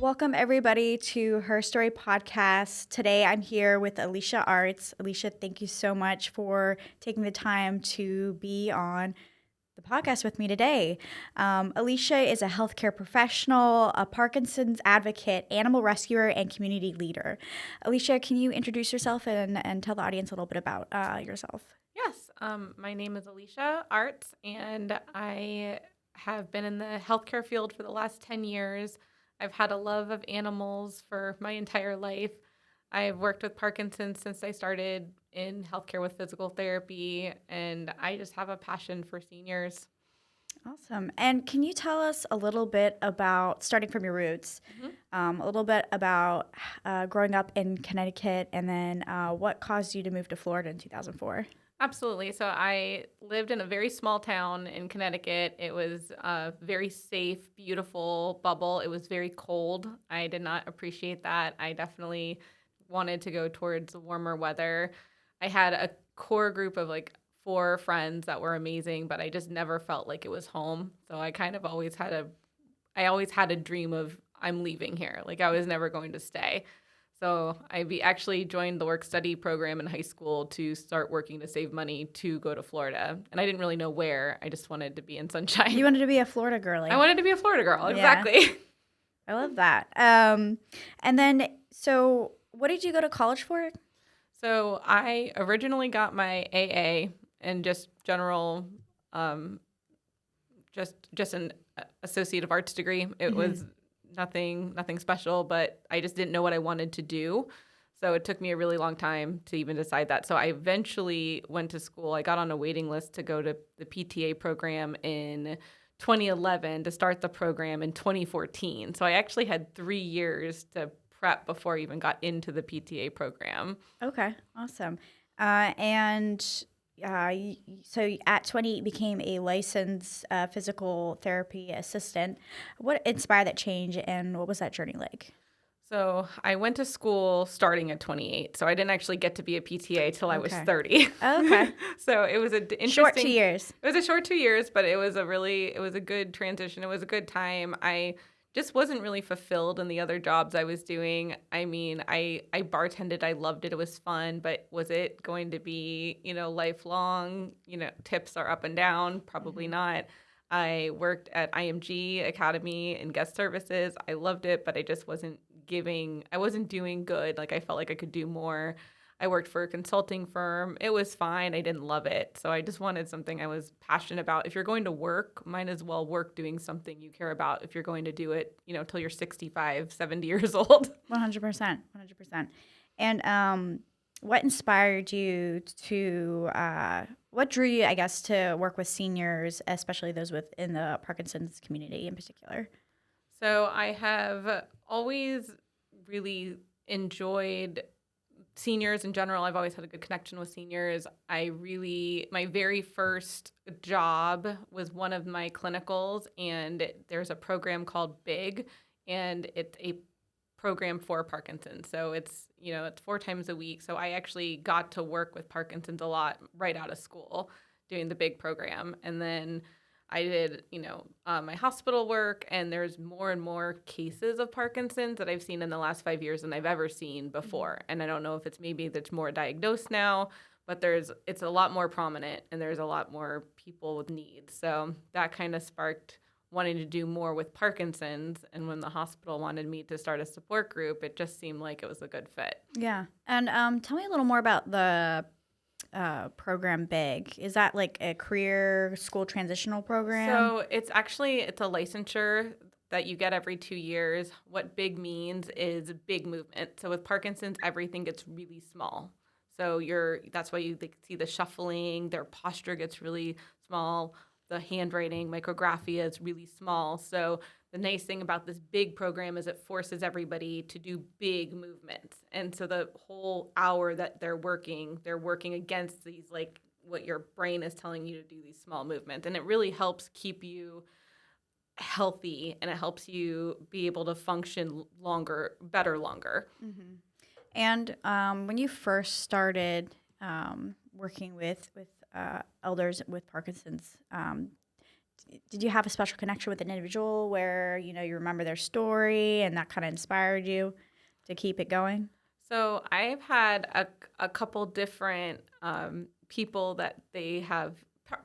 Welcome, everybody, to Her Story podcast. Today, I'm here with Alicia Artz. Alicia, thank you so much for taking the time to be on the podcast with me today. Alicia is a healthcare professional, a Parkinson's advocate, animal rescuer, and community leader. Alicia, can you introduce yourself and tell the audience a little bit about yourself? Yes, my name is Alicia Artz, and I have been in the healthcare field for the last 10 years. I've had a love of animals for my entire life. I've worked with Parkinson's since I started in healthcare with physical therapy, and I just have a passion for seniors. Awesome. And can you tell us a little bit about, starting from your roots, a little bit about growing up in Connecticut and then what caused you to move to Florida in 2004? Absolutely. So I lived in a very small town in Connecticut. It was a very safe, beautiful bubble. It was very cold. I did not appreciate that. I definitely wanted to go towards warmer weather. I had a core group of like 4 friends that were amazing, but I just never felt like it was home. So I kind of always had a dream of I'm leaving here. Like I was never going to stay. So I actually joined the work-study program in high school to start working to save money to go to Florida. And I didn't really know where. I just wanted to be in sunshine. You wanted to be a Florida girly. I wanted to be a Florida girl, exactly. Yeah. I love that. And then, so what did you go to college for? So I originally got my AA and just general, just an Associate of Arts degree. It was nothing special, but I just didn't know what I wanted to do. So it took me a really long time to even decide that. So I eventually went to school. I got on a waiting list to go to the PTA program in 2011 to start the program in 2014. So I actually had 3 years to prep before I even got into the PTA program. Okay, awesome. So at 20, you became a licensed physical therapy assistant. What inspired that change, and what was that journey like? So I went to school starting at 28. So I didn't actually get to be a PTA till I was 30. Okay. So it was interesting. Short 2 years. It was a short 2 years, but it was a good transition. It was a good time. I just wasn't really fulfilled in the other jobs I was doing. I mean, I bartended. I loved it. It was fun, but was it going to be, lifelong? Tips are up and down. Probably not. I worked at IMG Academy in guest services. I loved it, but I just wasn't doing good. Like I felt like I could do more. I worked for a consulting firm. It was fine. I didn't love it. So I just wanted something I was passionate about. If you're going to work, might as well work doing something you care about if you're going to do it, till you're 65, 70 years old. 100%. And what inspired you what drew you, I guess, to work with seniors, especially those within the Parkinson's community in particular? So I have always really enjoyed seniors in general. I've always had a good connection with seniors. My very first job was one of my clinicals, and there's a program called BIG, and it's a program for Parkinson's. So it's 4 times a week. So I actually got to work with Parkinson's a lot right out of school doing the BIG program. And then I did, my hospital work, and there's more and more cases of Parkinson's that I've seen in the last 5 years than I've ever seen before. And I don't know if it's maybe that's more diagnosed now, but it's a lot more prominent, and there's a lot more people with needs. So that kind of sparked wanting to do more with Parkinson's. And when the hospital wanted me to start a support group, it just seemed like it was a good fit. Yeah. And tell me a little more about the program BIG. Is that like a career school transitional program? So it's a licensure that you get every 2 years. What BIG means is big movement. So with Parkinson's, everything gets really small. So that's why you see the shuffling, their posture gets really small, the handwriting, micrographia is really small. So the nice thing about this big program is it forces everybody to do big movements. And so the whole hour that they're working against these, like what your brain is telling you to do, these small movements. And it really helps keep you healthy, and it helps you be able to function better longer. Mm-hmm. And when you first started working with elders with Parkinson's, did you have a special connection with an individual where, you remember their story and that kind of inspired you to keep it going? So I've had a couple different people that they have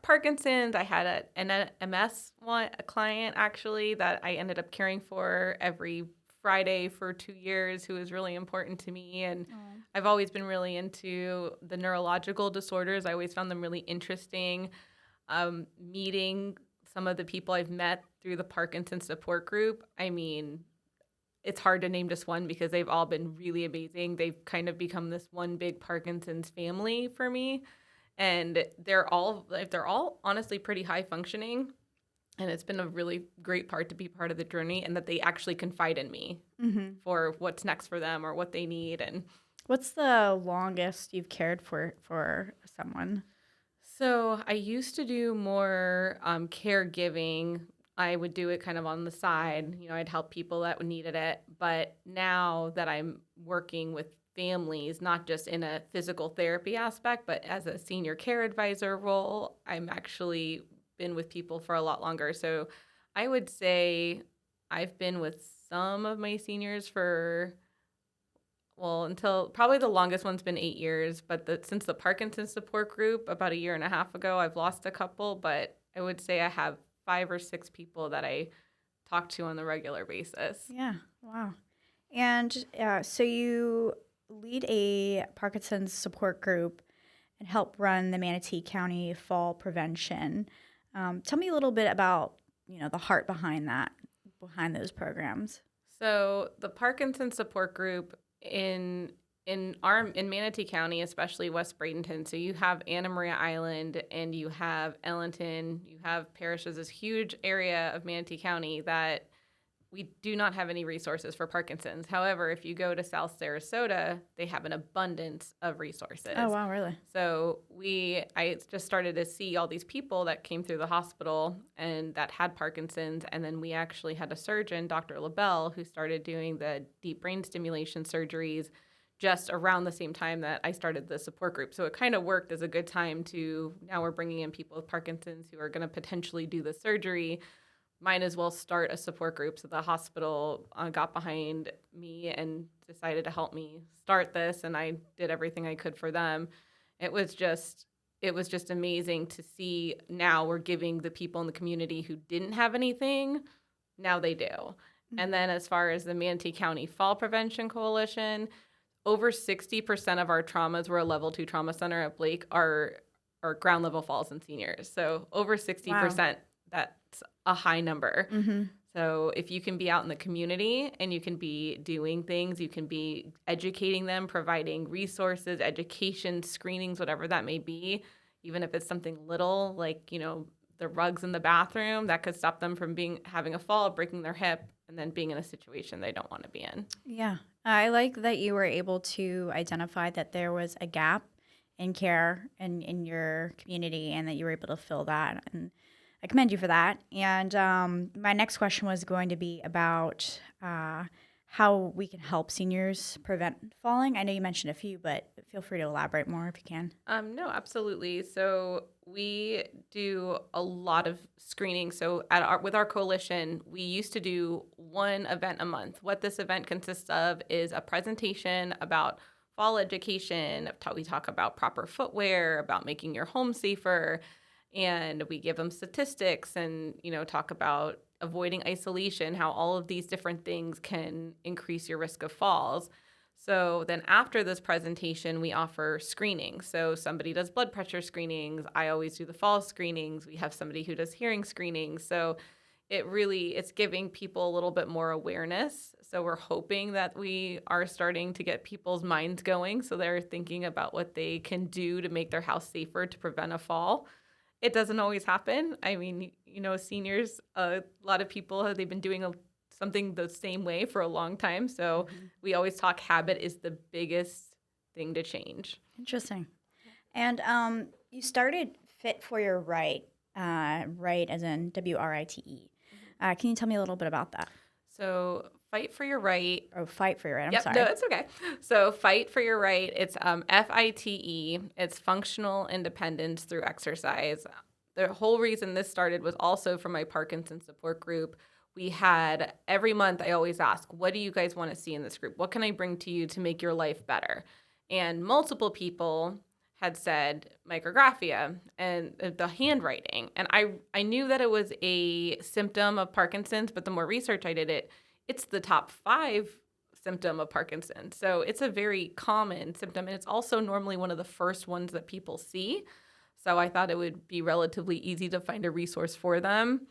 Parkinson's. I had an MS a client actually that I ended up caring for every Friday for 2 years, who was really important to me. And I've always been really into the neurological disorders. I always found them really interesting. Meeting some of the people I've met through the Parkinson support group, I mean, it's hard to name just one because they've all been really amazing. They've kind of become this one big Parkinson's family for me. And they're all honestly pretty high functioning. And it's been a really great part to be part of the journey, and that they actually confide in me for what's next for them or what they need. And what's the longest you've cared for someone? So I used to do more caregiving. I would do it kind of on the side. I'd help people that needed it. But now that I'm working with families, not just in a physical therapy aspect, but as a senior care advisor role, I'm actually been with people for a lot longer. So I would say I've been with some of my seniors for, until probably the longest one's been 8 years. But since the Parkinson's support group about 1.5 years ago, I've lost a couple. But I would say I have 5 or 6 people that I talk to on the regular basis. Yeah. Wow. And so you lead a Parkinson's support group and help run the Manatee County Fall Prevention. Tell me a little bit about, the heart behind those programs. So the Parkinson's support group in Manatee County, especially West Bradenton. So you have Anna Maria Island and you have Ellenton, you have parishes, this huge area of Manatee County that we do not have any resources for Parkinson's. However, if you go to South Sarasota, they have an abundance of resources. Oh, wow, really? So I just started to see all these people that came through the hospital and that had Parkinson's. And then we actually had a surgeon, Dr. LaBelle, who started doing the deep brain stimulation surgeries just around the same time that I started the support group. So it kind of worked as a good time to, now we're bringing in people with Parkinson's who are going to potentially do the surgery. Might as well start a support group. So the hospital got behind me and decided to help me start this, and I did everything I could for them. It was just amazing to see. Now we're giving the people in the community who didn't have anything, now they do. Mm-hmm. And then as far as the Manatee County Fall Prevention Coalition, over 60% of our traumas, we're a level 2 trauma center at Blake, are ground level falls in seniors. So over 60%. Wow. That's a high number. Mm-hmm. So if you can be out in the community and you can be doing things, you can be educating them, providing resources, education, screenings, whatever that may be, even if it's something little like, the rugs in the bathroom, that could stop them from having a fall, breaking their hip, and then being in a situation they don't want to be in. Yeah. I like that you were able to identify that there was a gap in care in your community and that you were able to fill that. And I commend you for that. And my next question was going to be about how we can help seniors prevent falling. I know you mentioned a few, but feel free to elaborate more if you can. No, absolutely. So we do a lot of screening. So with our coalition, we used to do one event a month. What this event consists of is a presentation about fall education. We talk about proper footwear, about making your home safer. And we give them statistics and, talk about avoiding isolation, how all of these different things can increase your risk of falls. So then after this presentation, we offer screening. So somebody does blood pressure screenings. I always do the fall screenings. We have somebody who does hearing screenings. So it's giving people a little bit more awareness. So we're hoping that we are starting to get people's minds going. So they're thinking about what they can do to make their house safer to prevent a fall. It doesn't always happen. I mean, seniors, a lot of people, they've been doing something the same way for a long time. So we always talk habit is the biggest thing to change. Interesting. And you started Fit for Your Right, right as in WRITE. Can you tell me a little bit about that? So Fight for Your Right. Oh, Fight for Your Right. I'm sorry. No, it's okay. So Fight for Your Right. It's FITE. It's functional independence through exercise. the whole reason this started was also from my Parkinson support group. We had every month, I always ask, what do you guys want to see in this group? What can I bring to you to make your life better? And multiple people had said micrographia and the handwriting. And I knew that it was a symptom of Parkinson's, but the more research I did it's the top 5 symptom of Parkinson's. So it's a very common symptom, and it's also normally one of the first ones that people see. So I thought it would be relatively easy to find a resource for them.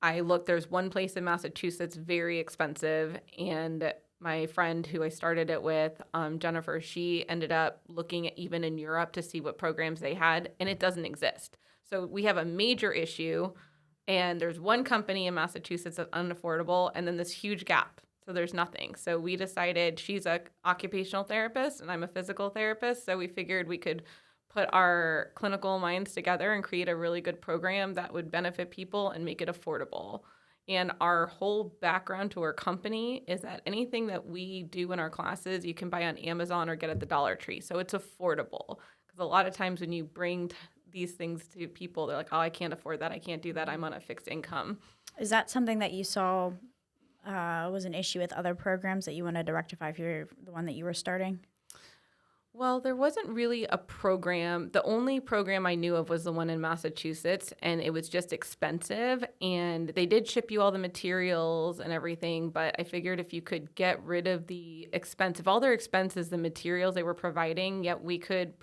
I looked, there's one place in Massachusetts, very expensive, and my friend who I started it with, Jennifer, she ended up looking at even in Europe to see what programs they had, and it doesn't exist. So we have a major issue, and there's one company in Massachusetts that's unaffordable, and then this huge gap. So there's nothing. So we decided, she's an occupational therapist, and I'm a physical therapist, so we figured we could put our clinical minds together and create a really good program that would benefit people and make it affordable. And our whole background to our company is that anything that we do in our classes, you can buy on Amazon or get at the Dollar Tree. So it's affordable. Because a lot of times when you bring these things to people, they're like, oh, I can't afford that. I can't do that. I'm on a fixed income. Is that something that you saw was an issue with other programs that you wanted to rectify if you're the one that you were starting? Well, there wasn't really a program. The only program I knew of was the one in Massachusetts, and it was just expensive. And they did ship you all the materials and everything, but I figured if you could get rid of the expense, if all their expense is the materials they were providing, yet we could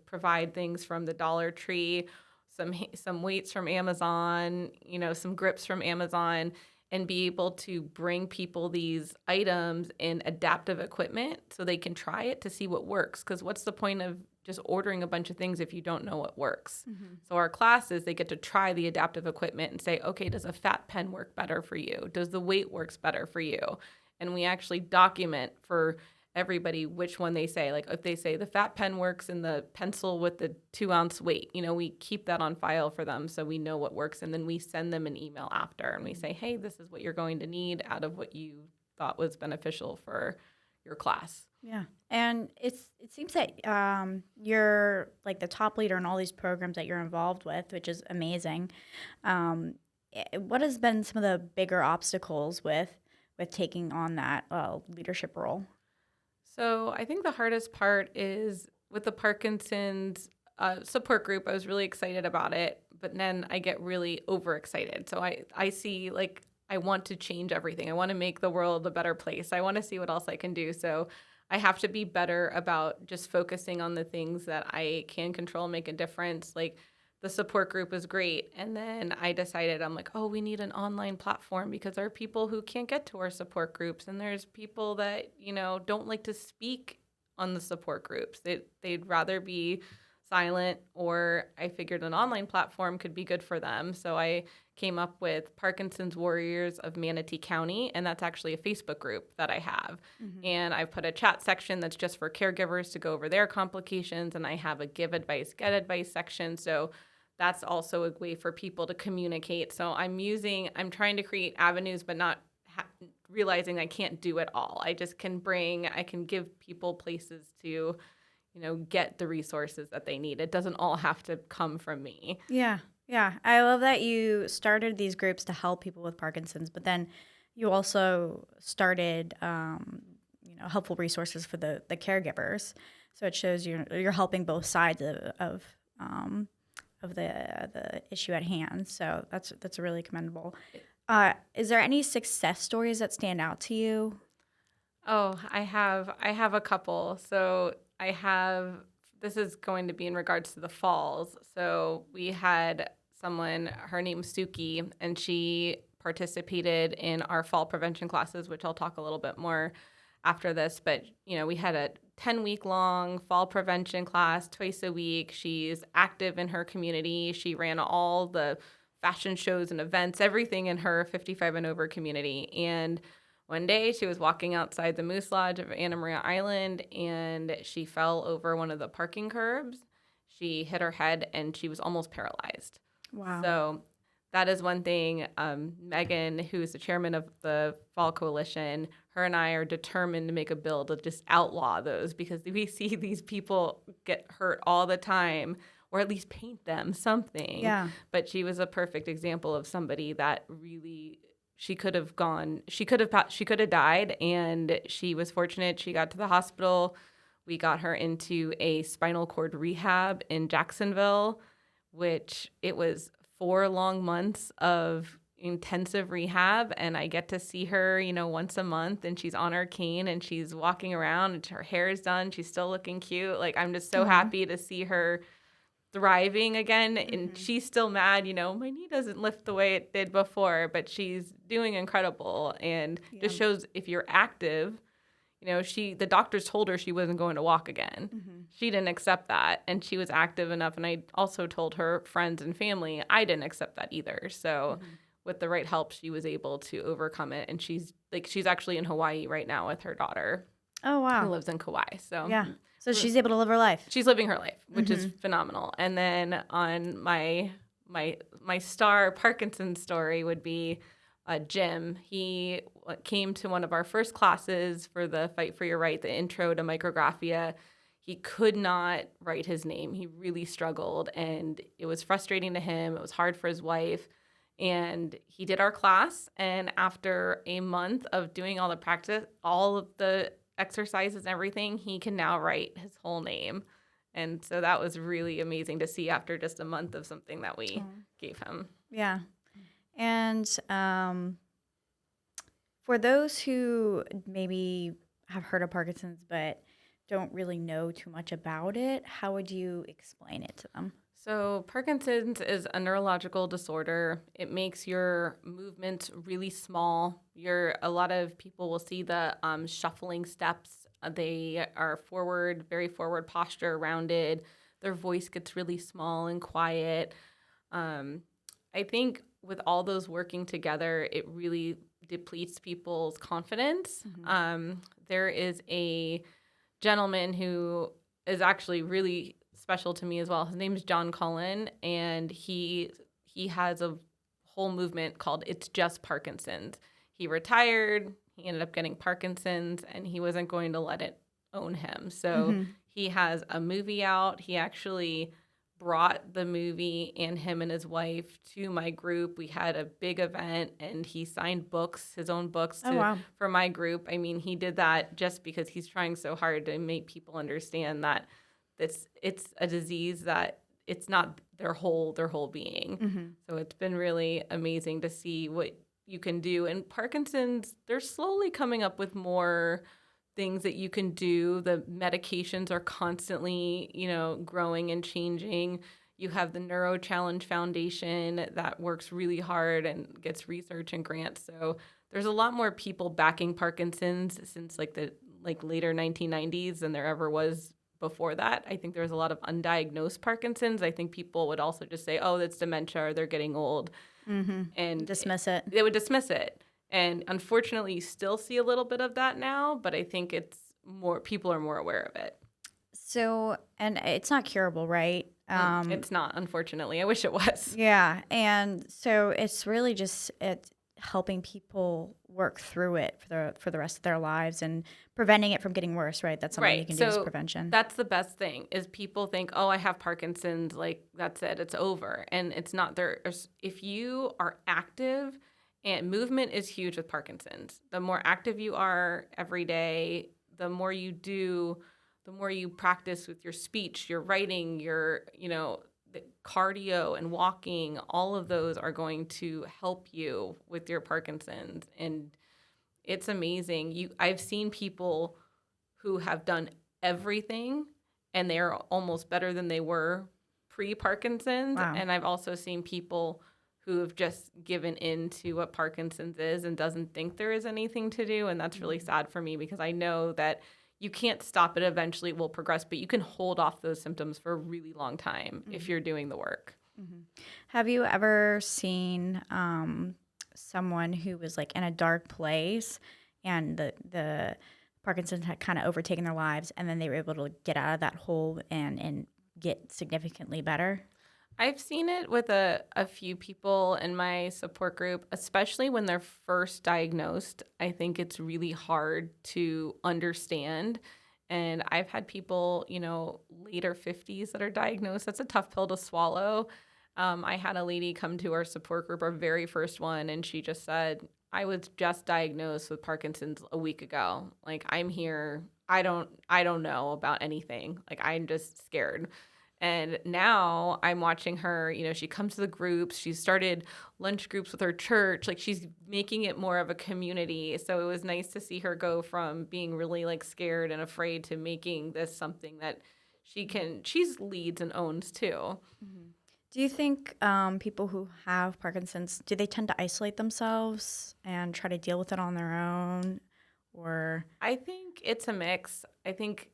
provide things from the Dollar Tree, some weights from Amazon, some grips from Amazon, and be able to bring people these items in adaptive equipment so they can try it to see what works. Because what's the point of just ordering a bunch of things if you don't know what works? Mm-hmm. So our classes, they get to try the adaptive equipment and say, okay, does a fat pen work better for you? Does the weight works better for you? And we actually document for everybody which one they say. Like if they say the fat pen works in the pencil with the 2-ounce weight, we keep that on file for them so we know what works. And then we send them an email after and we say, hey, this is what you're going to need out of what you thought was beneficial for your class. Yeah. And it seems that you're like the top leader in all these programs that you're involved with, which is amazing. What has been some of the bigger obstacles with taking on that leadership role? So I think the hardest part is with the Parkinson's support group. I was really excited about it, but then I get really overexcited. So I see I want to change everything. I want to make the world a better place. I want to see what else I can do. So I have to be better about just focusing on the things that I can control and make a difference. Like the support group was great. And then I decided, I'm like, oh, we need an online platform because there are people who can't get to our support groups. And there's people that, don't like to speak on the support groups. They'd rather be silent, or I figured an online platform could be good for them. So I came up with Parkinson's Warriors of Manatee County, and that's actually a Facebook group that I have. Mm-hmm. And I've put a chat section that's just for caregivers to go over their complications, and I have a give advice, get advice section. So that's also a way for people to communicate. So I'm trying to create avenues, but not realizing I can't do it all. I can give people places to, get the resources that they need. It doesn't all have to come from me. Yeah. Yeah. I love that you started these groups to help people with Parkinson's, but then you also started, helpful resources for the caregivers. So it shows you're helping both sides of the issue at hand. So that's really commendable. Is there any success stories that stand out to you? Oh, I have a couple. So this is going to be in regards to the falls. So we had someone, her name's Suki, and she participated in our fall prevention classes, which I'll talk a little bit more after this. But, we had a 10-week-long fall prevention class twice a week. She's active in her community. She ran all the fashion shows and events, everything in her 55 and over community. And one day she was walking outside the Moose Lodge of Anna Maria Island, and she fell over one of the parking curbs. She hit her head, and she was almost paralyzed. Wow. So that is one thing. Megan, who is the chairman of the Fall Coalition, her and I are determined to make a bill to just outlaw those, because we see these people get hurt all the time or at least paint them something. Yeah. But she was a perfect example of somebody that really she could have died, and she was fortunate. She got to the hospital. We got her into a spinal cord rehab in Jacksonville, which it was 4 long months of intensive rehab, and I get to see her, once a month, and she's on her cane and she's walking around and her hair is done. She's still looking cute. Like, I'm just so happy to see her thriving again, and she's still mad, my knee doesn't lift the way it did before, but she's doing incredible, and just shows if you're active, the doctors told her she wasn't going to walk again. She didn't accept that, and she was active enough, and I also told her friends and family I didn't accept that either. So with the right help, she was able to overcome it, and she's actually in Hawaii right now with her daughter. Oh, wow. Who lives in Kauai. So yeah. So she's able to live her life. She's living her life, which is phenomenal. And then on my star Parkinson story would be Jim. He came to one of our first classes for the Fight for Your Right, the intro to micrographia. He could not write his name. He really struggled, and it was frustrating to him. It was hard for his wife. And he did our class, and after a month of doing all the practice, all of the exercises and everything, he can now write his whole name. And so that was really amazing to see after just a month of something that we gave him. Yeah. And for those who maybe have heard of Parkinson's but don't really know too much about it, how would you explain it to them? So Parkinson's is a neurological disorder. It makes your movements really small. A lot of people will see the shuffling steps. They are very forward posture, rounded. Their voice gets really small and quiet. I think with all those working together, it really depletes people's confidence. There is a gentleman who is actually really special to me as well. His name is John Cullen, and he has a whole movement called It's Just Parkinson's. He retired, he ended up getting Parkinson's, and he wasn't going to let it own him. So he has a movie out. He actually brought the movie and him and his wife to my group. We had a big event, and he signed his own books for my group. I mean, he did that just because he's trying so hard to make people understand that it's a disease that it's not their whole being. So it's been really amazing to see what you can do. And Parkinson's, they're slowly coming up with more things that you can do. The medications are constantly, growing and changing. You have the Neuro Challenge Foundation that works really hard and gets research and grants. So there's a lot more people backing Parkinson's since the later 1990s than there ever was before that. I think there was a lot of undiagnosed Parkinson's. I think people would also just say, oh, that's dementia, or they're getting old. And dismiss it. They would dismiss it. And unfortunately, you still see a little bit of that now, but I think people are more aware of it. So, and it's not curable, right? It's not, unfortunately. I wish it was. Yeah. And so it's really just helping people work through it for the rest of their lives and preventing it from getting worse, right? That's something you can do as prevention. That's the best thing is people think, oh, I have Parkinson's, that's it, it's over. And it's not there. If you are active, and movement is huge with Parkinson's. The more active you are every day, the more you do, the more you practice with your speech, your writing, your, the cardio and walking, all of those are going to help you with your Parkinson's. And it's amazing. I've seen people who have done everything and they're almost better than they were pre-Parkinson's. Wow. And I've also seen people who have just given in to what Parkinson's is and doesn't think there is anything to do. And that's really sad for me because I know that you can't stop it. Eventually it will progress, but you can hold off those symptoms for a really long time if you're doing the work. Have you ever seen someone who was in a dark place and the Parkinson's had kind of overtaken their lives and then they were able to get out of that hole and get significantly better? I've seen it with a few people in my support group, especially when they're first diagnosed. I think it's really hard to understand. And I've had people, later 50s that are diagnosed. That's a tough pill to swallow. I had a lady come to our support group, our very first one, and she just said, I was just diagnosed with Parkinson's a week ago. Like, I'm here. I don't know about anything. Like, I'm just scared. And now I'm watching her, she comes to the groups. She started lunch groups with her church. Like, she's making it more of a community. So it was nice to see her go from being really like scared and afraid to making this something that she's leads and owns too. Mm-hmm. Do you think people who have Parkinson's, do they tend to isolate themselves and try to deal with it on their own? Or I think it's a mix. I think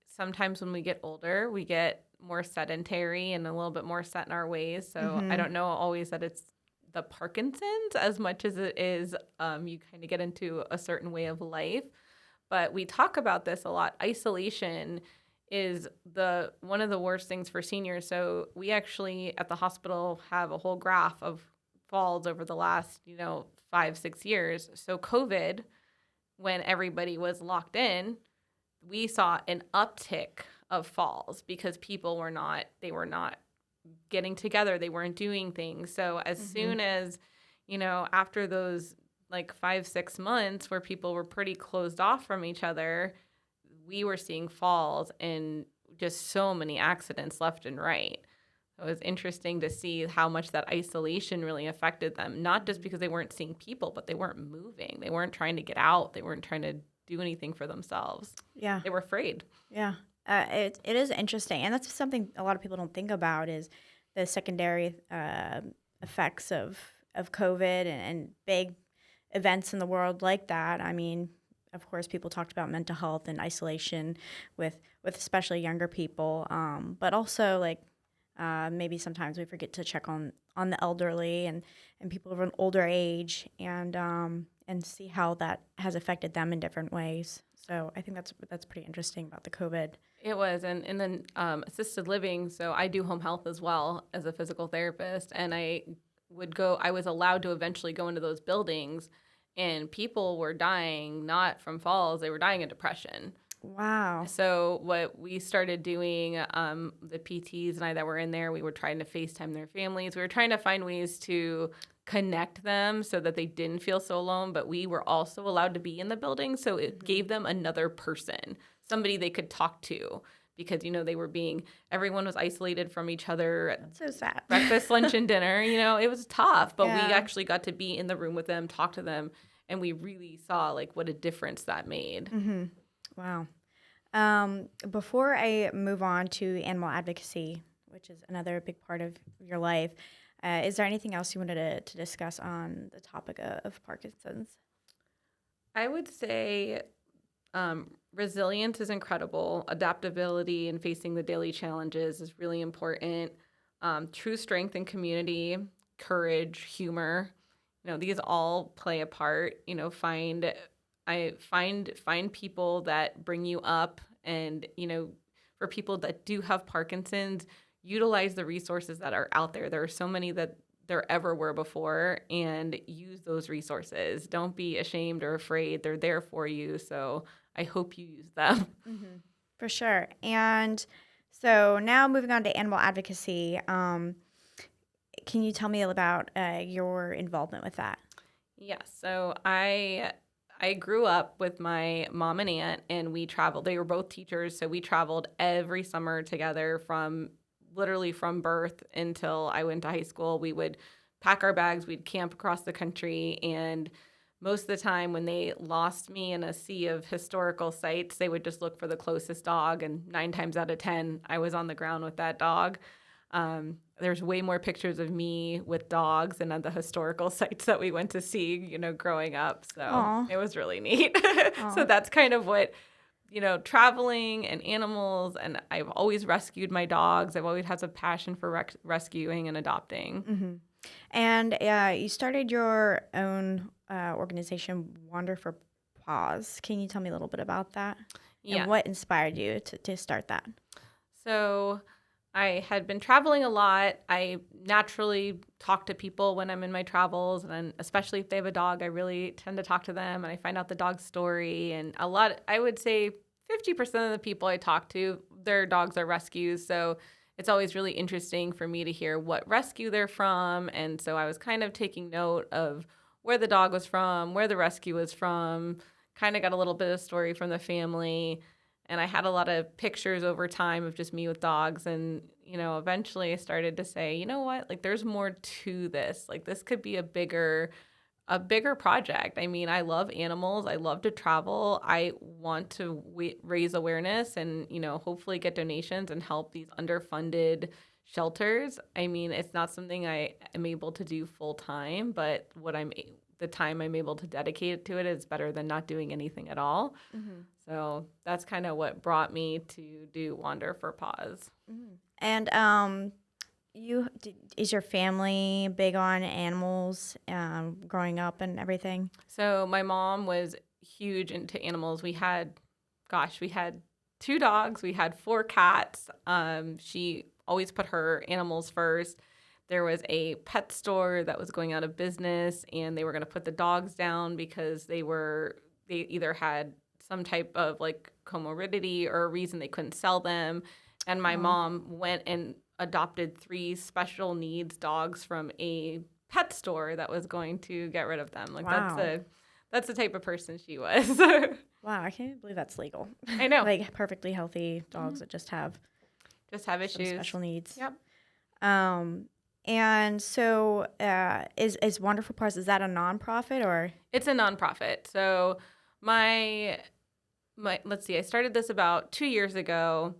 sometimes when we get older, we get more sedentary and a little bit more set in our ways. So I don't know always that it's the Parkinson's as much as it is you kind of get into a certain way of life. But we talk about this a lot. Isolation is one of the worst things for seniors. So we actually at the hospital have a whole graph of falls over the last, 5-6 years. So COVID, when everybody was locked in, we saw an uptick of falls because people were not getting together. They weren't doing things. So as soon as, after those like 5-6 months where people were pretty closed off from each other, we were seeing falls and just so many accidents left and right. It was interesting to see how much that isolation really affected them, not just because they weren't seeing people, but they weren't moving. They weren't trying to get out. They weren't trying to do anything for themselves. Yeah. They were afraid. Yeah. It is interesting. And that's something a lot of people don't think about is the secondary effects of COVID and big events in the world like that. I mean, of course, people talked about mental health and isolation with especially younger people, but also like maybe sometimes we forget to check on the elderly and people of an older age and see how that has affected them in different ways. So I think that's pretty interesting about the COVID. It was, and then assisted living. So I do home health as well as a physical therapist, and I was allowed to eventually go into those buildings. And people were dying not from falls, they were dying of depression. Wow. So what we started doing, the PTs and I that were in there, we were trying to FaceTime their families. We were trying to find ways to connect them so that they didn't feel so alone, but we were also allowed to be in the building. So it gave them another person, somebody they could talk to. Because, everyone was isolated from each other. That's so sad. Breakfast, lunch, and dinner, it was tough. But we actually got to be in the room with them, talk to them, and we really saw, like, what a difference that made. Mm-hmm. Wow. Before I move on to animal advocacy, which is another big part of your life, is there anything else you wanted to discuss on the topic of Parkinson's? I would say resilience is incredible. Adaptability and facing the daily challenges is really important. True strength and community, courage, humor, these all play a part. Find people that bring you up, and for people that do have Parkinson's, utilize the resources that are out there. There are so many that there ever were before, and use those resources. Don't be ashamed or afraid. They're there for you. So I hope you use them. Mm-hmm. For sure. And so now moving on to animal advocacy, can you tell me about your involvement with that? Yes. So I grew up with my mom and aunt, and we traveled. They were both teachers, so we traveled every summer together literally from birth until I went to high school. We would pack our bags, we'd camp across the country, and most of the time when they lost me in a sea of historical sites, they would just look for the closest dog, and 9 times out of 10, I was on the ground with that dog. There's way more pictures of me with dogs than at the historical sites that we went to see, growing up. So Aww. It was really neat. So that's kind of what, traveling and animals, and I've always rescued my dogs. I've always had a passion for rescuing and adopting. Mm-hmm. And you started your own organization, Wander for Paws. Can you tell me a little bit about that? Yeah. And what inspired you to start that? So I had been traveling a lot. I naturally talk to people when I'm in my travels, and especially if they have a dog, I really tend to talk to them, and I find out the dog's story. And I would say 50% of the people I talk to, their dogs are rescues. So it's always really interesting for me to hear what rescue they're from. And so I was kind of taking note of where the dog was from, where the rescue was from, kind of got a little bit of story from the family. And I had a lot of pictures over time of just me with dogs. And, eventually I started to say, you know what, like there's more to this. Like this could be a bigger project. I mean, I love animals. I love to travel. I want to raise awareness and, hopefully get donations and help these underfunded shelters. I mean, it's not something I am able to do full time, but the time I'm able to dedicate to it is better than not doing anything at all. Mm-hmm. So that's kind of what brought me to do Wander for Paws. Mm-hmm. And is your family big on animals growing up and everything? So my mom was huge into animals. We had 2 dogs. We had 4 cats. She always put her animals first. There was a pet store that was going out of business, and they were going to put the dogs down because they either had some type of like comorbidity or a reason they couldn't sell them. And my mom went and adopted 3 special needs dogs from a pet store that was going to get rid of them. Like wow. that's the type of person she was. Wow, I can't believe that's legal. I know. Like perfectly healthy dogs that just have issues, special needs. Yep. And so is Wonderful Paws, is that a nonprofit or? It's a nonprofit. So my let's see, I started this about 2 years ago.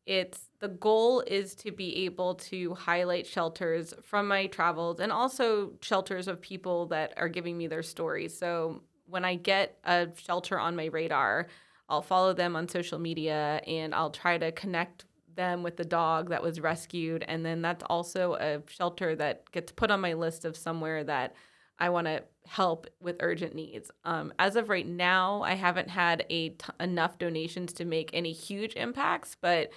The goal is to be able to highlight shelters from my travels and also shelters of people that are giving me their stories. So when I get a shelter on my radar, I'll follow them on social media and I'll try to connect them with the dog that was rescued. And then that's also a shelter that gets put on my list of somewhere that I want to help with urgent needs. As of right now, I haven't had enough donations to make any huge impacts, but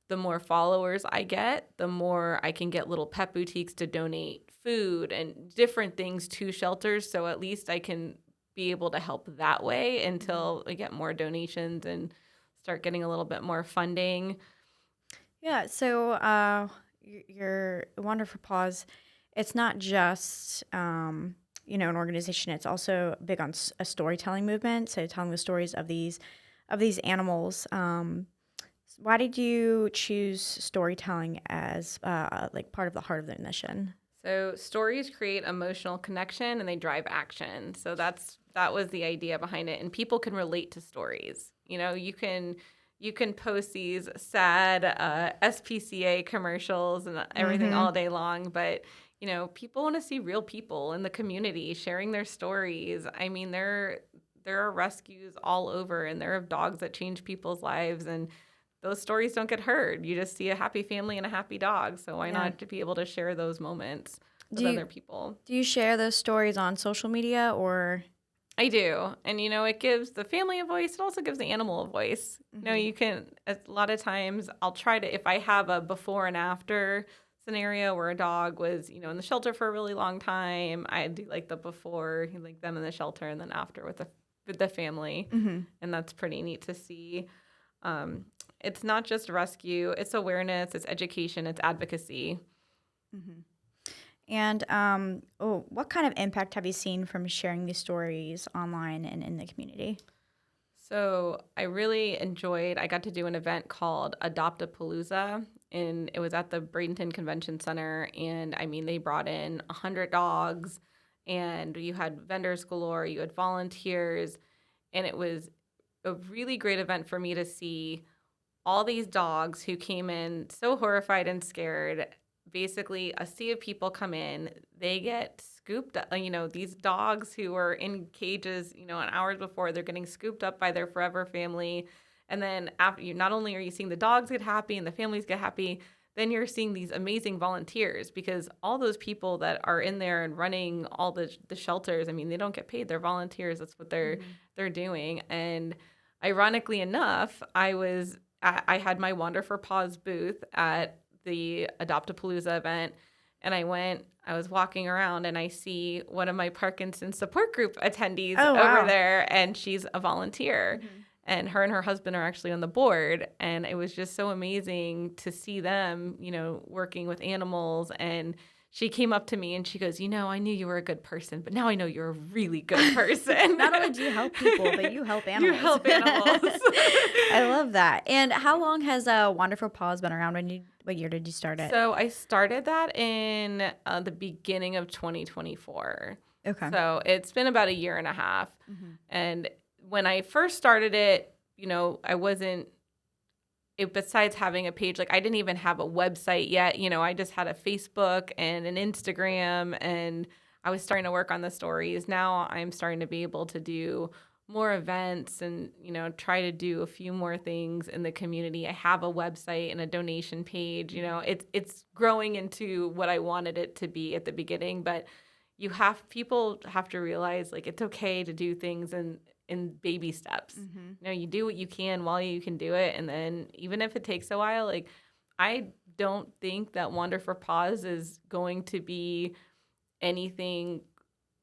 the more followers I get, the more I can get little pet boutiques to donate food and different things to shelters. So at least I can be able to help that way until I get more donations and start getting a little bit more funding. Yeah, so your Wonderful Paws, it's not just an organization. It's also big on a storytelling movement. So telling the stories of these animals. Why did you choose storytelling as part of the heart of the mission? So stories create emotional connection and they drive action. So that was the idea behind it. And people can relate to stories. You can post these sad SPCA commercials and everything all day long, but people want to see real people in the community sharing their stories. I mean, there are rescues all over, and there are dogs that change people's lives, and those stories don't get heard. You just see a happy family and a happy dog. So why not to be able to share those moments with other people? Do you share those stories on social media or? I do. And, it gives the family a voice. It also gives the animal a voice. Mm-hmm. You can, a lot of times I'll try to, if I have a before and after scenario where a dog was, in the shelter for a really long time, I do like the before, like them in the shelter, and then after with the family. Mm-hmm. And that's pretty neat to see. It's not just rescue, it's awareness, it's education, it's advocacy. Mm-hmm. And what kind of impact have you seen from sharing these stories online and in the community? So I really I got to do an event called Adoptapalooza, and it was at the Bradenton Convention Center. And I mean, they brought in 100 dogs, and you had vendors galore, you had volunteers, and it was a really great event for me to see all these dogs who came in so horrified and scared. Basically, a sea of people come in, they get scooped up. These dogs who were in cages, an hours before, they're getting scooped up by their forever family. And then after not only are you seeing the dogs get happy and the families get happy, then you're seeing these amazing volunteers, because all those people that are in there and running all the shelters, I mean, they don't get paid. They're volunteers. That's what they're doing. And ironically enough, I had my Wander for Paws booth at the Adoptapalooza event, and I was walking around and I see one of my Parkinson support group attendees over there, and she's a volunteer. Mm-hmm. and her husband are actually on the board. And it was just so amazing to see them, working with animals. And she came up to me and she goes, I knew you were a good person, but now I know you're a really good person. Not only do you help people, but you help animals. You help animals. I love that. And how long has Wonderful Paws been around? What year did you start it? So I started that in the beginning of 2024. Okay. So it's been about a year and a half. Mm-hmm. And when I first started it, I wasn't, besides having a page, I didn't even have a website yet. I just had a Facebook and an Instagram, and I was starting to work on the stories. Now I'm starting to be able to do more events and, try to do a few more things in the community. I have a website and a donation page. It's growing into what I wanted it to be at the beginning, but people have to realize it's okay to do things in baby steps. Mm-hmm. You do what you can while you can do it. And then even if it takes a while, I don't think that Wonderful Paws is going to be anything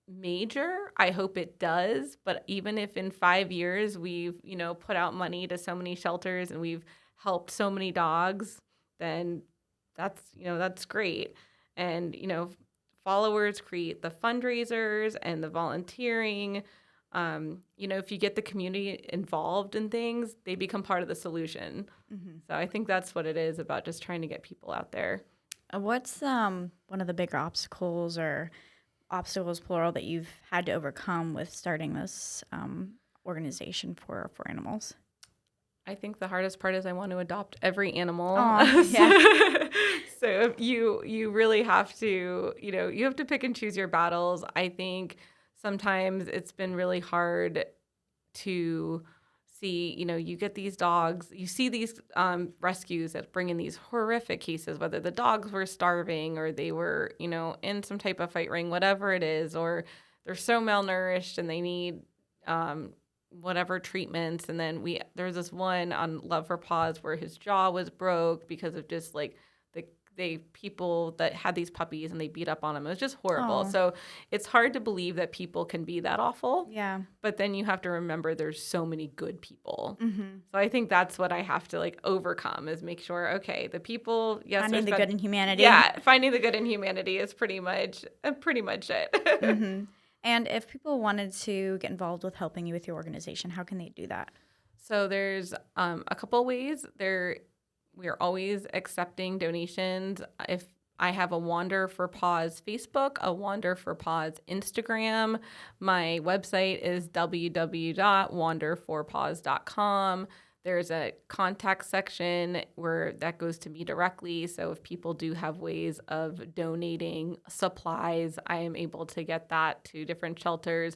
major. I hope it does. But even if in 5 years we've, put out money to so many shelters and we've helped so many dogs, then that's great. And, followers create the fundraisers and the volunteering. If you get the community involved in things, they become part of the solution. Mm-hmm. So I think that's what it is about, just trying to get people out there. What's one of the bigger obstacles plural that you've had to overcome with starting this organization for animals? I think the hardest part is I want to adopt every animal. Yeah. So you really have to, you have to pick and choose your battles. I think sometimes it's been really hard to see, you get these dogs, you see these rescues that bring in these horrific cases, whether the dogs were starving or they were, in some type of fight ring, whatever it is, or they're so malnourished and they need whatever treatments. And then there's this one on Love for Paws where his jaw was broke because of just the people that had these puppies and they beat up on him. It was just horrible. Oh. So it's hard to believe that people can be that awful. Yeah. But then you have to remember there's so many good people. Mm-hmm. So I think that's what I have to overcome, is make sure, okay, the people, yes, finding the good in humanity. Yeah, finding the good in humanity is pretty much it. Mm-hmm. And if people wanted to get involved with helping you with your organization, how can they do that? So there's a couple ways. We are always accepting donations. If I have a Wander for Paws Facebook, a Wander for Paws Instagram. My website is www.wanderforpaws.com. There's a contact section where that goes to me directly. So if people do have ways of donating supplies, I am able to get that to different shelters.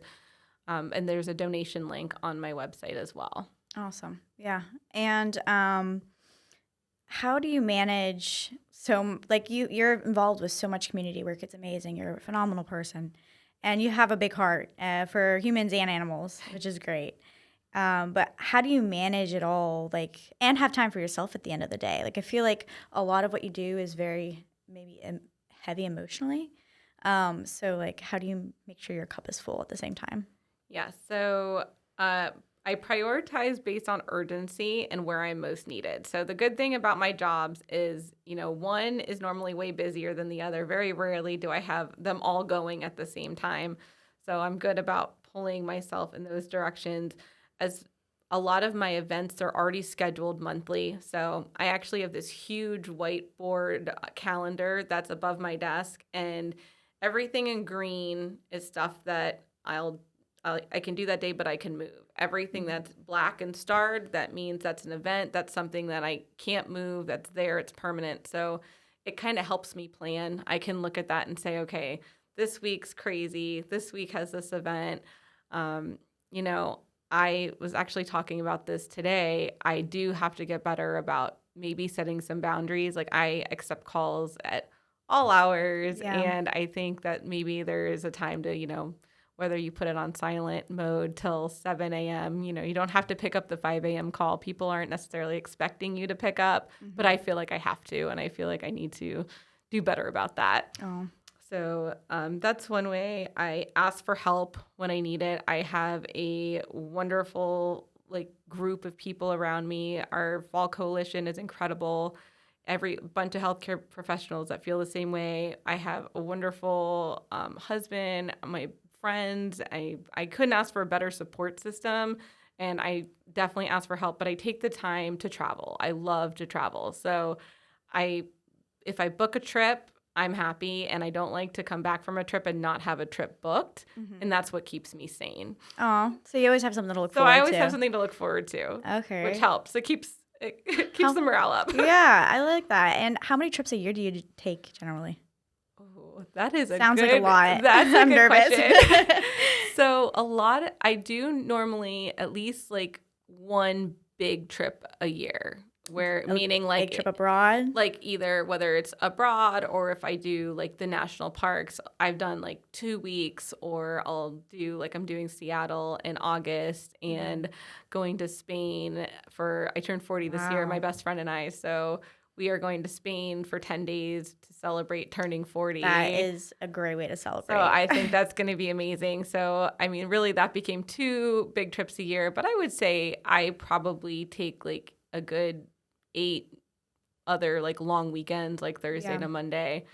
And there's a donation link on my website as well. Awesome. Yeah. And how do you manage you're involved with so much community work? It's amazing. You're a phenomenal person. And you have a big heart for humans and animals, which is great. But how do you manage it all, and have time for yourself at the end of the day? I feel like a lot of what you do is very maybe heavy emotionally. So how do you make sure your cup is full at the same time? Yeah. So I prioritize based on urgency and where I'm most needed. So the good thing about my jobs is, one is normally way busier than the other. Very rarely do I have them all going at the same time. So I'm good about pulling myself in those directions, as a lot of my events are already scheduled monthly. So I actually have this huge whiteboard calendar that's above my desk, and everything in green is stuff that I can do that day, but I can move. Everything that's black and starred, that means that's an event. That's something that I can't move. That's there. It's permanent. So it kind of helps me plan. I can look at that and say, okay, this week's crazy. This week has this event. I was actually talking about this today. I do have to get better about maybe setting some boundaries. I accept calls at all hours. Yeah. And I think that maybe there is a time to, whether you put it on silent mode till 7 a.m., you don't have to pick up the 5 a.m. call. People aren't necessarily expecting you to pick up, but I feel like I have to, and I feel like I need to do better about that. Oh. So that's one way. I ask for help when I need it. I have a wonderful like group of people around me. Our fall coalition is incredible. Every bunch of healthcare professionals that feel the same way. I have a wonderful husband, my friends. I couldn't ask for a better support system, and I definitely ask for help, but I take the time to travel. I love to travel. So if I book a trip, I'm happy, and I don't like to come back from a trip and not have a trip booked, and that's what keeps me sane. Oh, so you always have something to look So forward to. I always have something to look forward to, Okay. which helps. It keeps the morale up. Yeah, I like that. And how many trips a year do you take generally? Oh, that is Sounds like a lot. That's a I'm good nervous. question. So I do normally at least like one big trip a year. Meaning like big trip abroad? Like either whether it's abroad or if I do like the national parks, I've done like 2 weeks, or I'll do like I'm doing Seattle in August and going to Spain I turned 40 this year, my best friend and I. So we are going to Spain for 10 days to celebrate turning 40. That is a great way to celebrate. So I think that's going to be amazing. So, I mean, really that became 2 big trips a year, but I would say I probably take like a good 8 other like long weekends, like Thursday to Monday.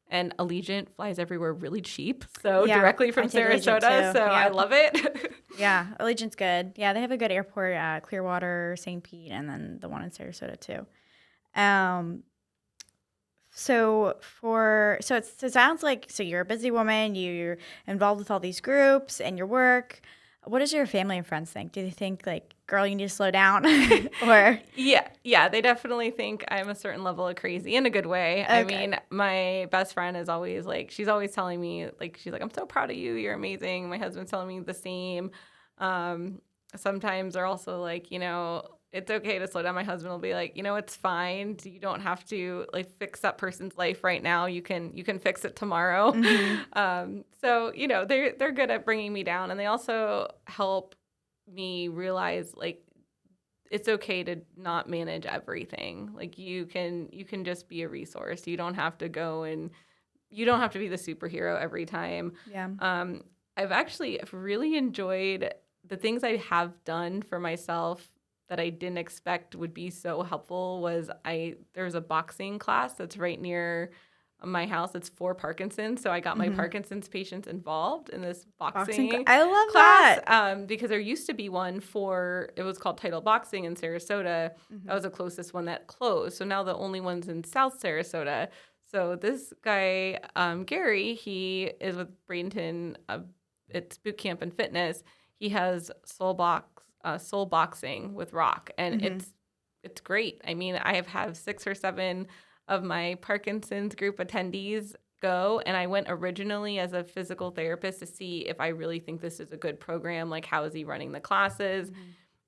And Allegiant flies everywhere really cheap, so directly from Sarasota. So I love it. Yeah, Allegiant's good. Yeah, they have a good airport at Clearwater, St. Pete, and then the one in Sarasota too. So it sounds like you're a busy woman. You're involved with all these groups and your work. What does your family and friends think? Do they think like, girl, you need to slow down? Or yeah, they definitely think I'm a certain level of crazy in a good way. Okay. I mean, my best friend is always like, she's always telling me like, she's like, I'm so proud of you. You're amazing. My husband's telling me the same. Sometimes they're also like, it's okay to slow down. My husband will be like, it's fine. You don't have to like fix that person's life right now. You can fix it tomorrow. Mm-hmm. So they're good at bringing me down, and they also help me realize like it's okay to not manage everything. Like you can just be a resource. You don't have to you don't have to be the superhero every time. Yeah. I've really enjoyed the things I have done for myself that I didn't expect would be so helpful. There's a boxing class that's right near my house. It's for Parkinson's. So I got my Parkinson's patients involved in this boxing I love class, that. because there used to be one it was called Title Boxing in Sarasota. That was the closest one that closed. So now the only one's in South Sarasota. So this guy, Gary, he is with Bradenton. It's boot camp and fitness. He has soul boxing with Rock, and it's great. I mean, I have had 6 or 7 of my Parkinson's group attendees go, and I went originally as a physical therapist to see if I really think this is a good program. Like, how is he running the classes?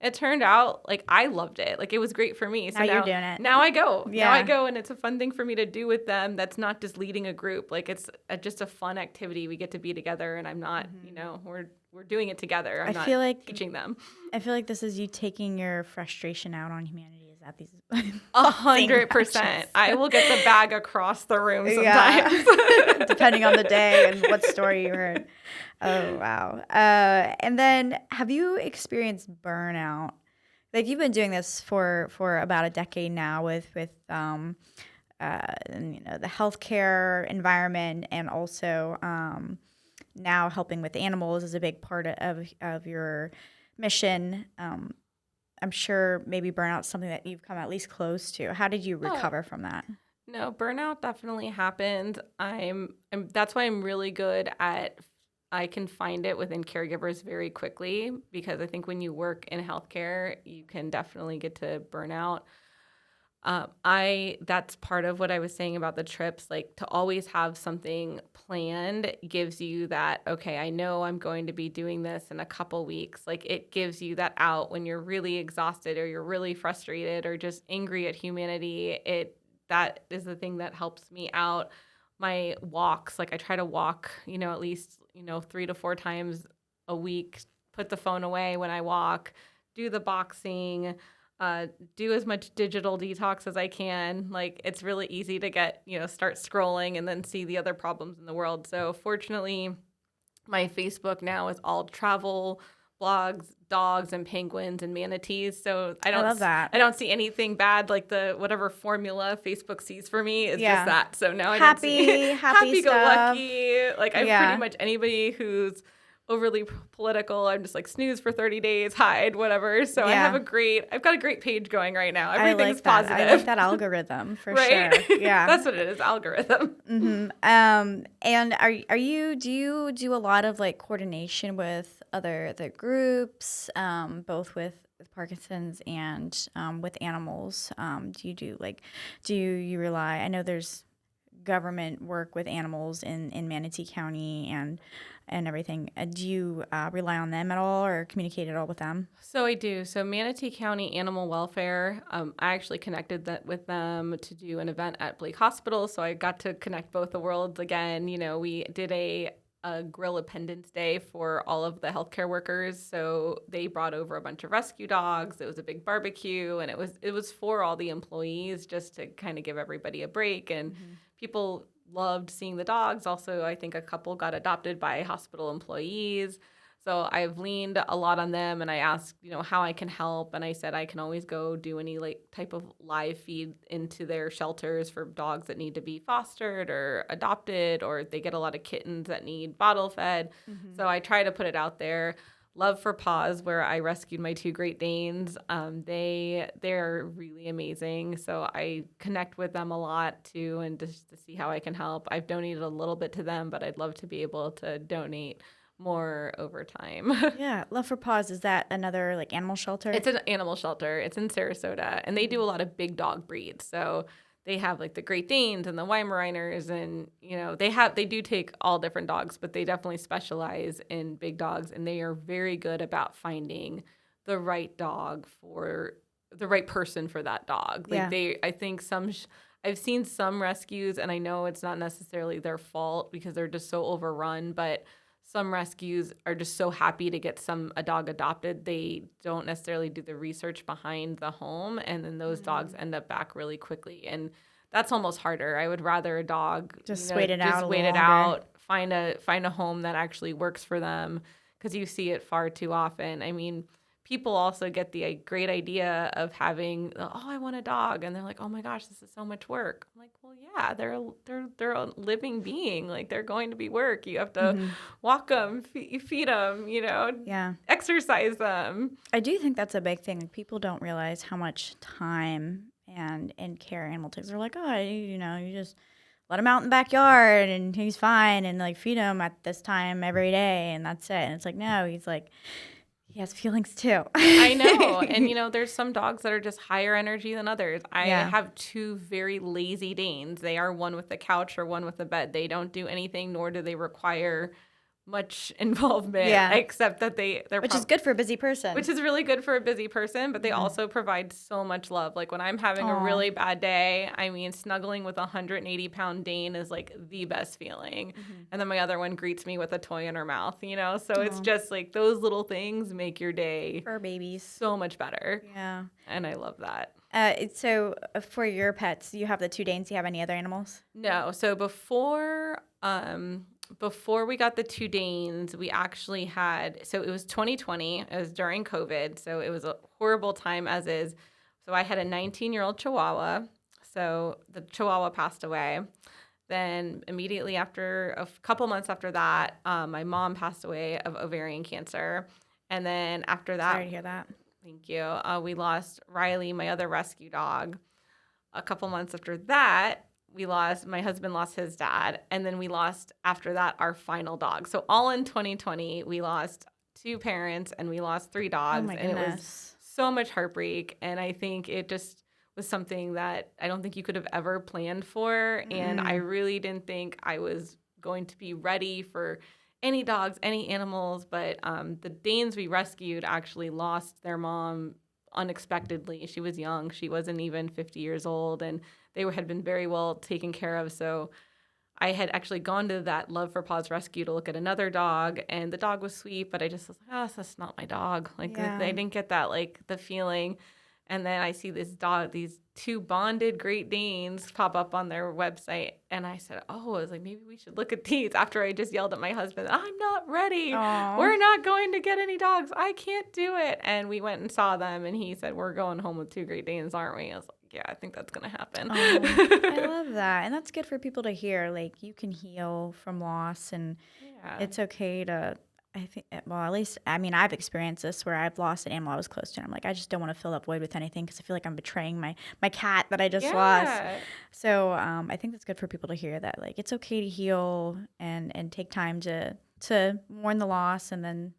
It turned out like I loved it. Like, it was great for me. So now you're doing it. Now I go. Yeah. Now I go, and it's a fun thing for me to do with them. That's not just leading a group. Like, it's just a fun activity. We get to be together, and I'm not, we're doing it together. I'm not teaching them. I feel like this is you taking your frustration out on humanity. Is that these 100%. I will get the bag across the room sometimes. Yeah. Depending on the day and what story you heard. Oh, wow. And then have you experienced burnout? Like, you've been doing this for about a decade now with the healthcare environment, and also now helping with animals is a big part of your mission. I'm sure maybe burnout's something that you've come at least close to. How did you recover from that? No, burnout definitely happened. That's why I'm really good at, I can find it within caregivers very quickly, because I think when you work in healthcare, you can definitely get to burnout. That's part of what I was saying about the trips. Like, to always have something planned gives you that, okay, I know I'm going to be doing this in a couple weeks. Like, it gives you that out when you're really exhausted or you're really frustrated or just angry at humanity. That is the thing that helps me out. My walks, like, I try to walk, at least, 3 to 4 times a week, put the phone away when I walk, do the boxing, do as much digital detox as I can. Like, it's really easy to get, start scrolling and then see the other problems in the world. So fortunately, my Facebook now is all travel blogs, dogs and penguins and manatees. So I love that. I don't see anything bad. Like the whatever formula Facebook sees for me is just that. So now I don't see happy go lucky. Like I'm pretty much anybody who's overly political. I'm just like snooze for 30 days, hide, whatever. So I've got a great page going right now. Everything's positive. I like that algorithm for sure. Yeah. That's what it is, algorithm. Mm-hmm. And do you do a lot of like coordination with other groups, both with Parkinson's and with animals? Do you rely, I know there's government work with animals in Manatee County and everything. Do you rely on them at all or communicate at all with them? So I do. So Manatee County Animal Welfare, I actually connected with them to do an event at Blake Hospital. So I got to connect both the worlds again. You know, we did a Grill Appendance Day for all of the healthcare workers. So they brought over a bunch of rescue dogs. It was a big barbecue, and it was for all the employees just to kind of give everybody a break. And people loved seeing the dogs. Also, I think a couple got adopted by hospital employees. So I've leaned a lot on them, and I asked, how I can help. And I said I can always go do any type of live feed into their shelters for dogs that need to be fostered or adopted, or they get a lot of kittens that need bottle fed. Mm-hmm. So I try to put it out there. Love for Paws, where I rescued my 2 Great Danes. They're really amazing. So I connect with them a lot too, and just to see how I can help. I've donated a little bit to them, but I'd love to be able to donate more over time. Yeah. Love for Paws, is that another like animal shelter? It's an animal shelter. It's in Sarasota, and they do a lot of big dog breeds. So they have like the Great Danes and the Weimaraners, and they do take all different dogs, but they definitely specialize in big dogs, and they are very good about finding the right dog for the right person for that dog. I think I've seen some rescues, and I know it's not necessarily their fault because they're just so overrun, but some rescues are just so happy to get a dog adopted. They don't necessarily do the research behind the home, and then those dogs end up back really quickly. And that's almost harder. I would rather a dog just wait it out, find a home that actually works for them, because you see it far too often. I mean, people also get the great idea of having, I want a dog, and they're like, oh my gosh, this is so much work. I'm like, well, yeah, they're a living being. Like, they're going to be work. You have to walk them, feed them, exercise them. I do think that's a big thing. Like, people don't realize how much time and care animal takes. They're like, you just let him out in the backyard and he's fine, and like feed him at this time every day, and that's it. And it's like, no, he's like, he has feelings too. I know. And, there's some dogs that are just higher energy than others. I have 2 very lazy Danes. They are one with the couch or one with the bed. They don't do anything, nor do they require much involvement, except that which is good for a busy person. Which is really good for a busy person, but they also provide so much love. Like when I'm having a really bad day, I mean, snuggling with a 180-pound Dane is like the best feeling. And then my other one greets me with a toy in her mouth, So it's just like those little things make your day for babies so much better. Yeah. And I love that. So for your pets, you have the 2 Danes. Do you have any other animals? No. So before we got the 2 Danes, we actually so it was 2020. It was during COVID. So it was a horrible time as is. So I had a 19-year-old Chihuahua. So the Chihuahua passed away. Then immediately after, a couple months after that, my mom passed away of ovarian cancer. And then after that. Sorry to hear that. Thank you. We lost Riley, my other rescue dog. A couple months after that, my husband lost his dad, and then we lost, after that, our final dog. So all in 2020, we lost 2 parents, and we lost 3 dogs. Oh my goodness. And it was so much heartbreak, and I think it just was something that I don't think you could have ever planned for, and I really didn't think I was going to be ready for any dogs, any animals, but the Danes we rescued actually lost their mom unexpectedly. She was young. She wasn't even 50 years old, and they had been very well taken care of. So I had actually gone to that Love for Paws rescue to look at another dog, and the dog was sweet, but I just was like, that's not my dog. Like, I didn't get that, the feeling. And then I see this dog, these two bonded Great Danes pop up on their website. And I said, oh, I was like, maybe we should look at these after I just yelled at my husband, I'm not ready. Aw. We're not going to get any dogs. I can't do it. And we went and saw them. And he said, we're going home with two Great Danes, aren't we? I was like, yeah, I think that's going to happen. I love that. And that's good for people to hear. Like, you can heal from loss, and it's okay to, I think, well, at least, I mean, I've experienced this where I've lost an animal I was close to. And I'm like, I just don't want to fill that void with anything because I feel like I'm betraying my cat that I just lost. So I think that's good for people to hear that, like, it's okay to heal and take time to mourn the loss and then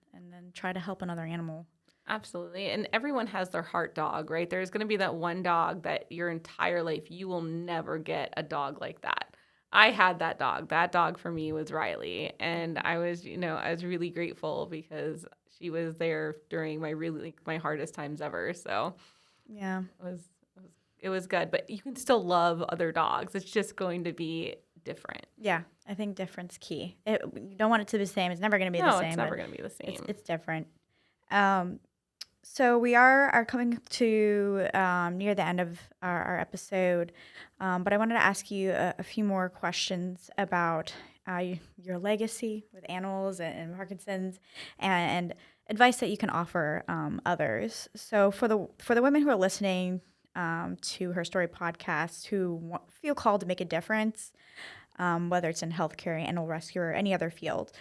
try to help another animal. Absolutely. And everyone has their heart dog, right? There's going to be that one dog that your entire life, you will never get a dog like that. I had that dog. That dog for me was Riley. And I was really grateful because she was there during my hardest times ever. So yeah, it was good. But you can still love other dogs. It's just going to be different. Yeah, I think difference key. You don't want it to be the same. It's never going to be the same. No, it's never going to be the same. It's different. So we are coming to near the end of our episode, but I wanted to ask you a few more questions about your legacy with animals and Parkinson's, and advice that you can offer others. So for the women who are listening to Her Story podcast who feel called to make a difference, whether it's in healthcare, animal rescue, or any other field,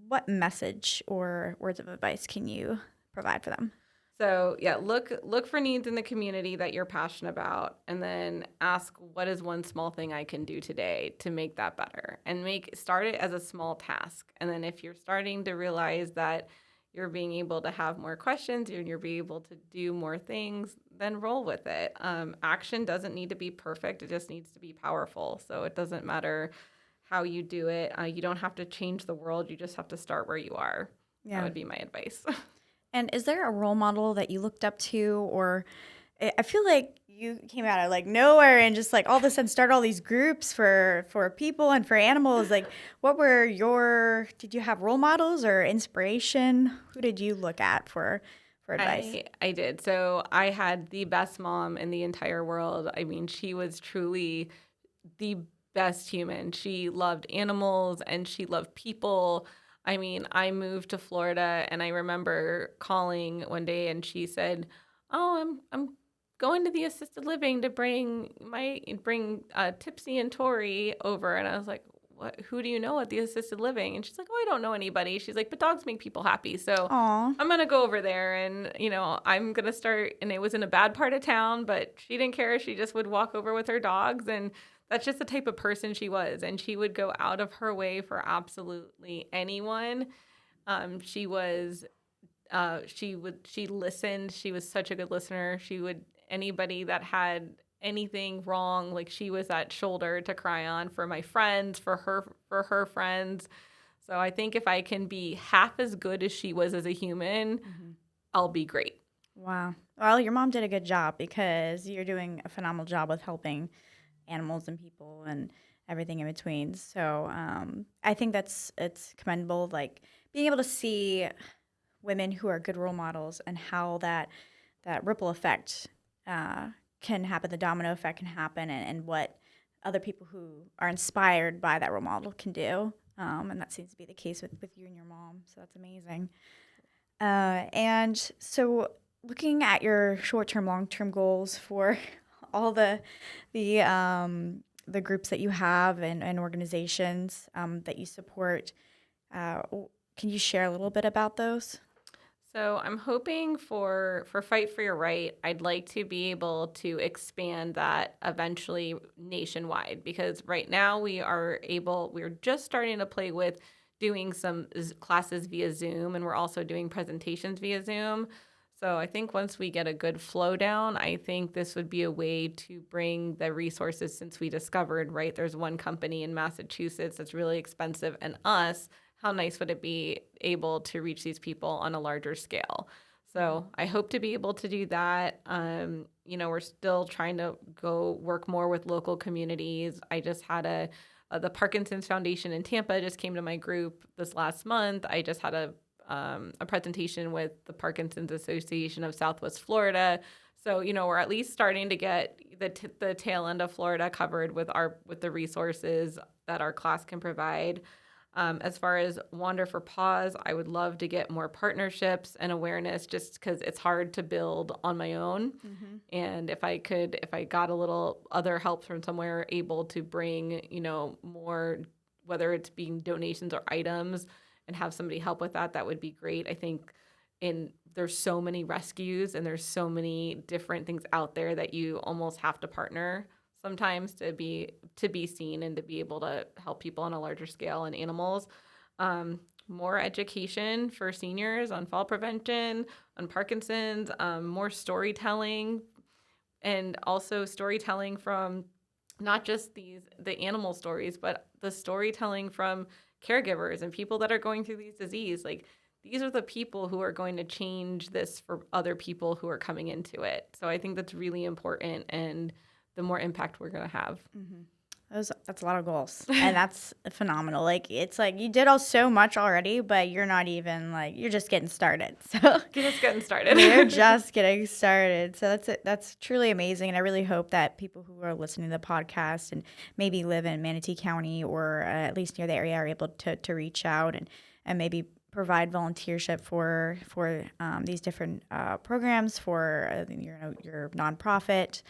what message or words of advice can you provide for them? So yeah, look for needs in the community that you're passionate about, and then ask, what is one small thing I can do today to make that better? And start it as a small task. And then if you're starting to realize that you're being able to have more questions and you're being able to do more things, then roll with it. Action doesn't need to be perfect. It just needs to be powerful. So it doesn't matter how you do it. You don't have to change the world. You just have to start where you are. Yeah. That would be my advice. And is there a role model that you looked up to, or I feel like you came out of like nowhere and just like all of a sudden started all these groups for people and for animals. Like, did you have role models or inspiration? Who did you look at for advice? I did. So I had the best mom in the entire world. I mean, she was truly the best human. She loved animals and she loved people. I mean, I moved to Florida and I remember calling one day and she said, "Oh, I'm going to the assisted living to bring Tipsy and Tori over." And I was like, "What? Who do you know at the assisted living?" And she's like, "Oh, I don't know anybody." She's like, "But dogs make people happy. So Aww. I'm going to go over there and, I'm going to start." And it was in a bad part of town, but she didn't care. She just would walk over with her dogs, and that's just the type of person she was. And she would go out of her way for absolutely anyone. She listened. She was such a good listener. Anybody that had anything wrong, like, she was that shoulder to cry on for my friends, for her friends. So I think if I can be half as good as she was as a human, I'll be great. Wow. Well, your mom did a good job because you're doing a phenomenal job with helping animals and people and everything in between. So I think it's commendable, like being able to see women who are good role models and how that ripple effect can happen, the domino effect can happen, and what other people who are inspired by that role model can do. And that seems to be the case with you and your mom. So that's amazing. And so looking at your short-term, long-term goals for all the groups that you have and organizations that you support, can you share a little bit about those? So I'm hoping for Fight for Your Right, I'd like to be able to expand that eventually nationwide, because right now we're just starting to play with doing some classes via Zoom, and we're also doing presentations via Zoom. So I think once we get a good flow down, I think this would be a way to bring the resources, since we discovered, right, there's one company in Massachusetts that's really expensive, and us, how nice would it be able to reach these people on a larger scale? So I hope to be able to do that. We're still trying to go work more with local communities. I just had the Parkinson's Foundation in Tampa just came to my group this last month. I just had a a presentation with the Parkinson's Association of Southwest Florida. So, we're at least starting to get the tail end of Florida covered with the resources that our class can provide. As far as Wander for Paws, I would love to get more partnerships and awareness just because it's hard to build on my own. Mm-hmm. And if I got a little other help from somewhere, able to bring, more, whether it's being donations or items, and have somebody help with that would be great. I think there's so many rescues and there's so many different things out there that you almost have to partner sometimes to be seen and to be able to help people on a larger scale and animals. More education for seniors on fall prevention, on Parkinson's, more storytelling, and also storytelling from not just the animal stories, but the storytelling from caregivers and people that are going through these diseases. Like, these are the people who are going to change this for other people who are coming into it. So I think that's really important, and the more impact we're going to have. Mm-hmm. That's a lot of goals, and that's phenomenal. Like, it's like you did so much already, but you're not even you're just getting started. So Just getting started. We're just getting started. So that's truly amazing, and I really hope that people who are listening to the podcast and maybe live in Manatee County or at least near the area are able to reach out and maybe provide volunteership for these different programs for your nonprofit.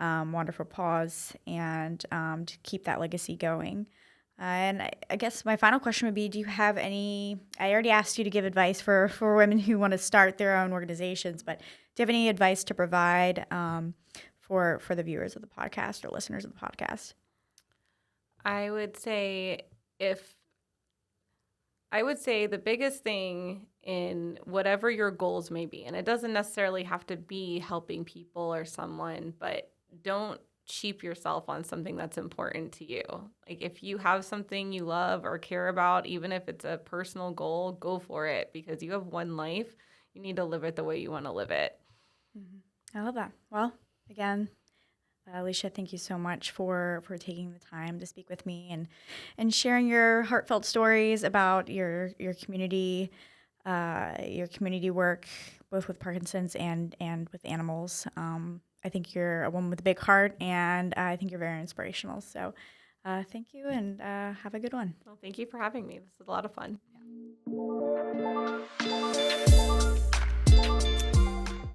Wonderful Paws, and to keep that legacy going. And I guess my final question would be, do you have any, I already asked you to give advice for women who want to start their own organizations, but do you have any advice to provide for the viewers of the podcast or listeners of the podcast? I would say the biggest thing in whatever your goals may be, and it doesn't necessarily have to be helping people or someone, but don't cheap yourself on something that's important to you. Like, if you have something you love or care about, even if it's a personal goal, go for it, because you have one life. You need to live it the way you want to live it. Mm-hmm. I love that. Well, again, Alicia, thank you so much for taking the time to speak with me and sharing your heartfelt stories about your community work, both with Parkinson's and with animals. I think you're a woman with a big heart, and I think you're very inspirational. So thank you, and have a good one. Well, thank you for having me. This is a lot of fun. Yeah.